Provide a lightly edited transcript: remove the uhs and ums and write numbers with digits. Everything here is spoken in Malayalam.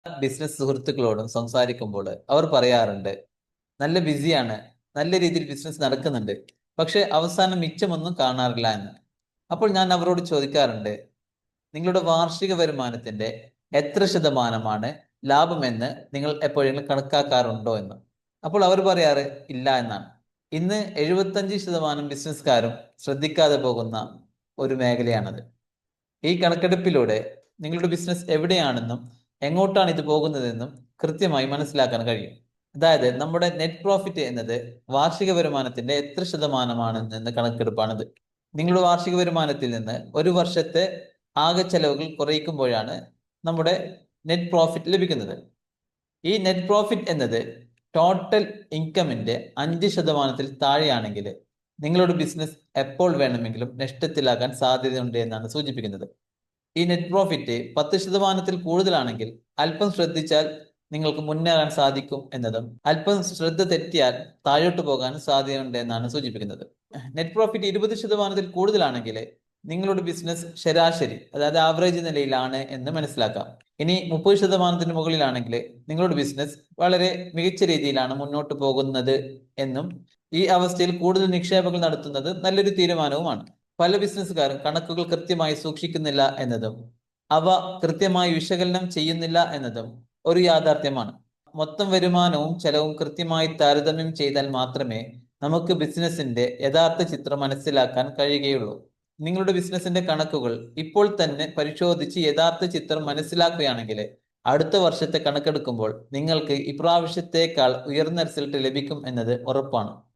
ബിസിനസ് സുഹൃത്തുക്കളോടും സംസാരിക്കുമ്പോൾ അവർ പറയാറുണ്ട്, നല്ല ബിസിയാണ്, നല്ല രീതിയിൽ ബിസിനസ് നടക്കുന്നുണ്ട്, പക്ഷെ അവസാനം മിച്ചമൊന്നും കാണാറില്ല എന്ന്. അപ്പോൾ ഞാൻ അവരോട് ചോദിക്കാറുണ്ട്, നിങ്ങളുടെ വാർഷിക വരുമാനത്തിന്റെ എത്ര ശതമാനമാണ് ലാഭമെന്ന് നിങ്ങൾ എപ്പോഴെങ്കിലും കണക്കാക്കാറുണ്ടോ എന്ന്. അപ്പോൾ അവർ പറയാറ് ഇല്ല എന്നാണ്. ഇന്ന് 75% ബിസിനസ്സുകാരും ശ്രദ്ധിക്കാതെ പോകുന്ന ഒരു മേഖലയാണത്. ഈ കണക്കെടുപ്പിലൂടെ നിങ്ങളുടെ ബിസിനസ് എവിടെയാണെന്നും എങ്ങോട്ടാണ് ഇത് പോകുന്നതെന്നും കൃത്യമായി മനസ്സിലാക്കാൻ കഴിയും. അതായത് നമ്മുടെ നെറ്റ് പ്രോഫിറ്റ് എന്നത് വാർഷിക വരുമാനത്തിന്റെ എത്ര ശതമാനമാണ് എന്ന കണക്കെടുപ്പാണിത്. നിങ്ങളുടെ വാർഷിക വരുമാനത്തിൽ നിന്ന് ഒരു വർഷത്തെ ആകെ ചെലവുകൾ കുറയ്ക്കുമ്പോഴാണ് നമ്മുടെ നെറ്റ് പ്രോഫിറ്റ് ലഭിക്കുന്നത്. ഈ നെറ്റ് പ്രോഫിറ്റ് എന്നത് ടോട്ടൽ ഇൻകമിന്റെ 5% താഴെയാണെങ്കിൽ നിങ്ങളുടെ ബിസിനസ് എപ്പോൾ വേണമെങ്കിലും നഷ്ടത്തിലാകാൻ സാധ്യതയുണ്ട് എന്നാണ് സൂചിപ്പിക്കുന്നത്. ഈ നെറ്റ് പ്രോഫിറ്റ് 10% കൂടുതലാണെങ്കിൽ അല്പം ശ്രദ്ധിച്ചാൽ നിങ്ങൾക്ക് മുന്നേറാൻ സാധിക്കും എന്നതും, അല്പം ശ്രദ്ധ തെറ്റിയാൽ താഴോട്ട് പോകാൻ സാധ്യതയുണ്ട് എന്നാണ് സൂചിപ്പിക്കുന്നത്. നെറ്റ് പ്രോഫിറ്റ് 20% കൂടുതലാണെങ്കിൽ നിങ്ങളുടെ ബിസിനസ് ശരാശരി, അതായത് ആവറേജ് നിലയിലാണ് എന്ന് മനസ്സിലാക്കാം. ഇനി 30% മുകളിലാണെങ്കിൽ നിങ്ങളുടെ ബിസിനസ് വളരെ മികച്ച രീതിയിലാണ് മുന്നോട്ട് പോകുന്നത് എന്നും, ഈ അവസ്ഥയിൽ കൂടുതൽ നിക്ഷേപങ്ങൾ നടത്തുന്നത് നല്ലൊരു തീരുമാനവുമാണ്. പല ബിസിനസ്സുകാരും കണക്കുകൾ കൃത്യമായി സൂക്ഷിക്കുന്നില്ല എന്നതും അവ കൃത്യമായി വിശകലനം ചെയ്യുന്നില്ല എന്നതും ഒരു യാഥാർത്ഥ്യമാണ്. മൊത്തം വരുമാനവും ചെലവും കൃത്യമായി താരതമ്യം ചെയ്താൽ മാത്രമേ നമുക്ക് ബിസിനസിന്റെ യഥാർത്ഥ ചിത്രം മനസ്സിലാക്കാൻ കഴിയുകയുള്ളൂ. നിങ്ങളുടെ ബിസിനസിന്റെ കണക്കുകൾ ഇപ്പോൾ തന്നെ പരിശോധിച്ച് യഥാർത്ഥ ചിത്രം മനസ്സിലാക്കുകയാണെങ്കിൽ അടുത്ത വർഷത്തെ കണക്കെടുക്കുമ്പോൾ നിങ്ങൾക്ക് ഇപ്രാവശ്യത്തേക്കാൾ ഉയർന്ന റിസൾട്ട് ലഭിക്കും എന്നത് ഉറപ്പാണ്.